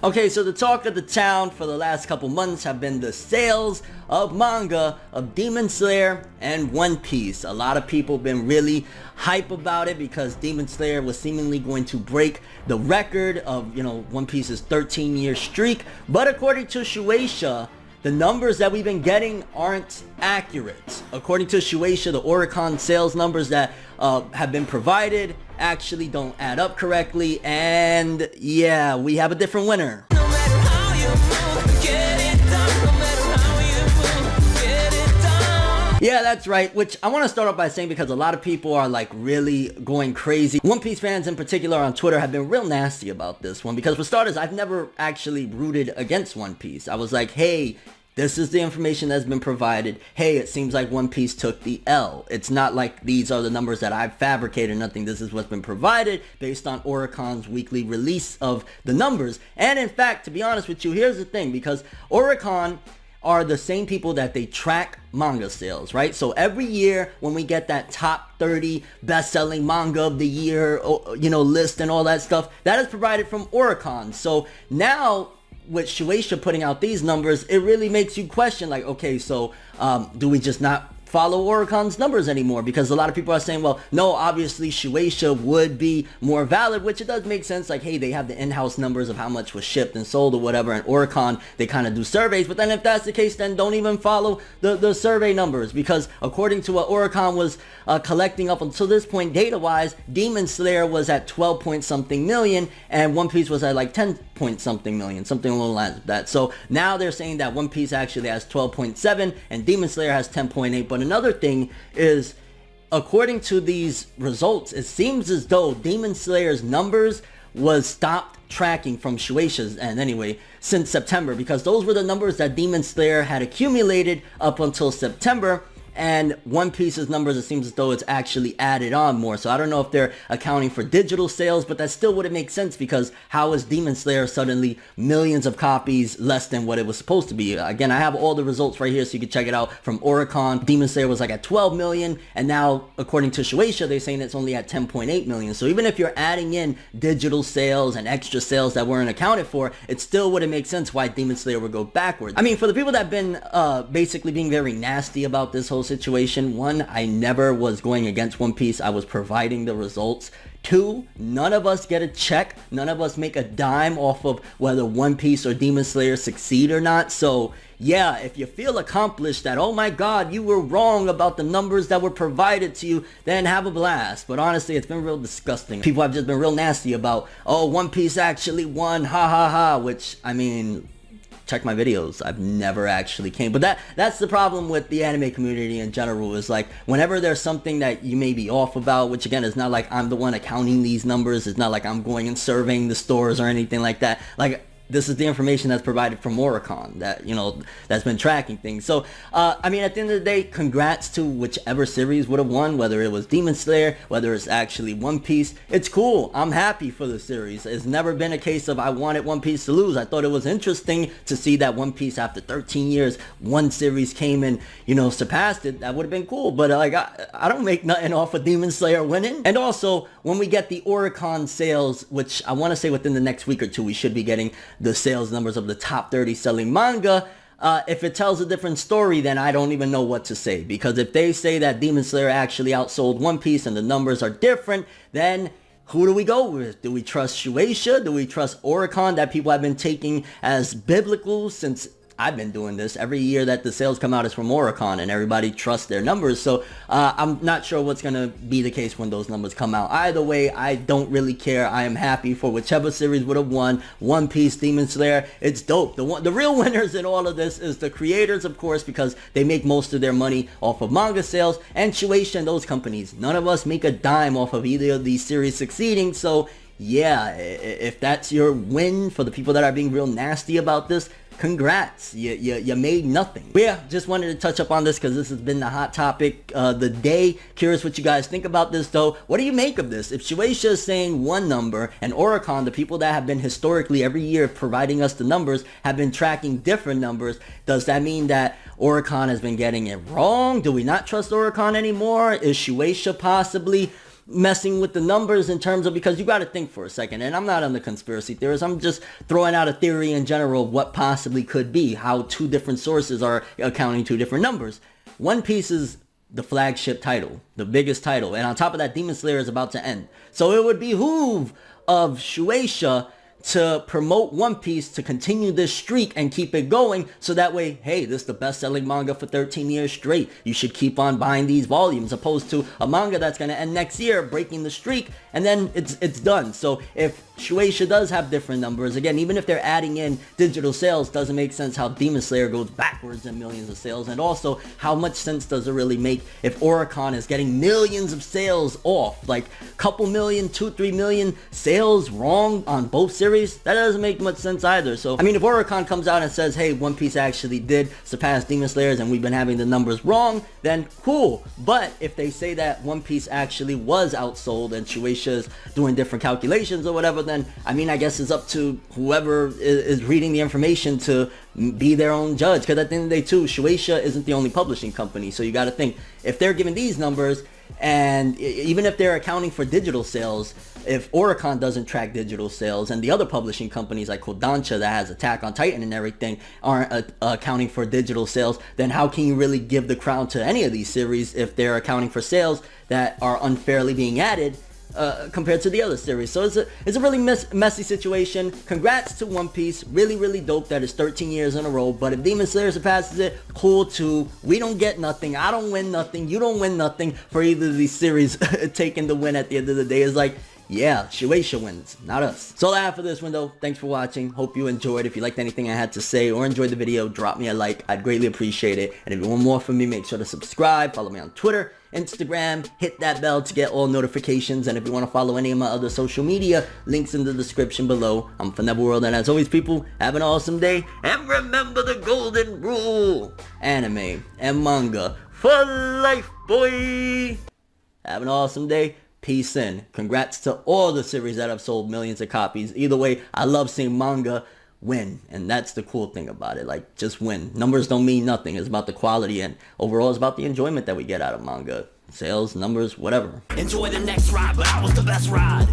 Okay, so the talk of the town for the last couple months have been the sales of manga of Demon Slayer and One Piece. A lot of people have been really hype about it because Demon Slayer was seemingly going to break the record of, One Piece's 13-year streak. But according to Shueisha, the numbers that we've been getting aren't accurate. According to Shueisha, the Oricon sales numbers that have been provided actually don't add up correctly, and yeah, we have a different winner. No matter how you move, get it done. No matter how you move, get it done. Yeah, that's right, which I want to start off by saying because a lot of people are like really going crazy. One Piece fans in particular on Twitter have been real nasty about this one because for starters, I've never actually rooted against One Piece. I was like, hey, this is the information that's been provided. Hey, it seems like One Piece took the L. It's not like these are the numbers that I've fabricated, nothing. This is what's been provided based on Oricon's weekly release of the numbers. And in fact, to be honest with you, here's the thing, because Oricon are the same people that they track manga sales, right? So every year when we get that top 30 best-selling manga of the year, list and all that stuff, that is provided from Oricon. So now, with Shueisha putting out these numbers, it really makes you question, like, okay, so do we just not follow Oricon's numbers anymore? Because a lot of people are saying, well, no, obviously Shueisha would be more valid, which it does make sense. Like, hey, they have the in-house numbers of how much was shipped and sold or whatever, and Oricon, they kind of do surveys. But then if that's the case, then don't even follow the survey numbers, because according to what Oricon was collecting up until this point, data-wise, Demon Slayer was at 12 point something million, and One Piece was at like 10 point something million, something along the lines of that. So now they're saying that One Piece actually has 12.7 and Demon Slayer has 10.8. But another thing is, according to these results, it seems as though Demon Slayer's numbers was stopped tracking from Shueisha's end anyway since September, because those were the numbers that Demon Slayer had accumulated up until September. And One Piece's numbers, it seems as though it's actually added on more. So I don't know if they're accounting for digital sales, but that still wouldn't make sense, because how is Demon Slayer suddenly millions of copies less than what it was supposed to be? Again, I have all the results right here so you can check it out from Oricon. Demon Slayer was like at 12 million, and now according to Shueisha, they're saying it's only at 10.8 million. So even if you're adding in digital sales and extra sales that weren't accounted for, it still wouldn't make sense why Demon Slayer would go backwards. I mean, for the people that have been basically being very nasty about this whole situation, one, I never was going against One Piece. I was providing the results. Two, none of us get a check. None of us make a dime off of whether One Piece or Demon Slayer succeed or not. So yeah, if you feel accomplished that, oh my god, you were wrong about the numbers that were provided to you, then have a blast. But honestly, it's been real disgusting. People have just been real nasty about, oh, One Piece actually won, ha ha ha, which, I mean, check my videos, I've never actually came. But that's the problem with the anime community in general, is like whenever there's something that you may be off about, which again is not like I'm the one accounting these numbers, it's not like I'm going and surveying the stores or anything like that. Like, this is the information that's provided from Oricon that, that's been tracking things. So, I mean, at the end of the day, congrats to whichever series would have won, whether it was Demon Slayer, whether it's actually One Piece. It's cool. I'm happy for the series. It's never been a case of I wanted One Piece to lose. I thought it was interesting to see that One Piece, after 13 years, one series came and, surpassed it. That would have been cool. But, like, I don't make nothing off of Demon Slayer winning. And also, when we get the Oricon sales, which I want to say within the next week or two, we should be getting the sales numbers of the top 30 selling manga. If it tells a different story, then I don't even know what to say. Because if they say that Demon Slayer actually outsold One Piece and the numbers are different, then who do we go with? Do we trust Shueisha? Do we trust Oricon, that people have been taking as biblical since I've been doing this? Every year that the sales come out is from Oricon, and everybody trusts their numbers. So I'm not sure what's going to be the case when those numbers come out. Either way, I don't really care. I am happy for whichever series would have won. One Piece, Demon Slayer, it's dope. The real winners in all of this is the creators, of course, because they make most of their money off of manga sales, and Shueisha and those companies. None of us make a dime off of either of these series succeeding. So yeah, if that's your win for the people that are being real nasty about this, congrats, you made nothing. But yeah, just wanted to touch up on this because this has been the hot topic the day. Curious what you guys think about this though. What do you make of this? If Shueisha is saying one number and Oricon, the people that have been historically every year providing us the numbers, have been tracking different numbers, does that mean that Oricon has been getting it wrong? Do we not trust Oricon anymore? Is Shueisha possibly messing with the numbers in terms of, because you got to think for a second, and I'm not on the conspiracy theories, I'm just throwing out a theory in general of what possibly could be, how two different sources are accounting two different numbers. One Piece is the flagship title, the biggest title, and on top of that, Demon Slayer is about to end. So it would behoove of Shueisha to promote One Piece, to continue this streak and keep it going, so that way, hey, this is the best-selling manga for 13 years straight. You should keep on buying these volumes, opposed to a manga that's going to end next year, breaking the streak, and then it's done. So if Shueisha does have different numbers, again, even if they're adding in digital sales, doesn't make sense how Demon Slayer goes backwards in millions of sales, and also how much sense does it really make if Oricon is getting millions of sales off, like couple million, 2-3 million sales wrong on both series? That doesn't make much sense either. So I mean, if Oricon comes out and says, hey, One Piece actually did surpass Demon Slayers and we've been having the numbers wrong, then cool. But if they say that One Piece actually was outsold and Shueisha is doing different calculations or whatever, then I mean, I guess it's up to whoever is reading the information to be their own judge, because at the end of the day too, Shueisha isn't the only publishing company. So you got to think, if they're giving these numbers, and even if they're accounting for digital sales, if Oricon doesn't track digital sales, and the other publishing companies like Kodansha that has Attack on Titan and everything aren't accounting for digital sales, then how can you really give the crown to any of these series if they're accounting for sales that are unfairly being added compared to the other series? So it's a really messy situation. Congrats to One Piece. Really, really dope that it's 13 years in a row. But if Demon Slayer surpasses it, cool too. We don't get nothing. I don't win nothing. You don't win nothing for either of these series taking the win at the end of the day. It's like, yeah, Shueisha wins, not us. That's all I have for this window. Thanks for watching. Hope you enjoyed. If you liked anything I had to say or enjoyed the video, drop me a like. I'd greatly appreciate it. And if you want more from me, make sure to subscribe. Follow me on Twitter, Instagram. Hit that bell to get all notifications. And if you want to follow any of my other social media, links in the description below. I'm ForneverWorld, and as always, people, have an awesome day. And remember the golden rule. Anime and manga for life, boy. Have an awesome day. Peace in. Congrats to all the series that have sold millions of copies. Either way, I love seeing manga win, and that's the cool thing about it. Like, just win. Numbers don't mean nothing. It's about the quality, and overall it's about the enjoyment that we get out of manga. Sales, numbers, whatever. Enjoy the next ride, but I was the best ride.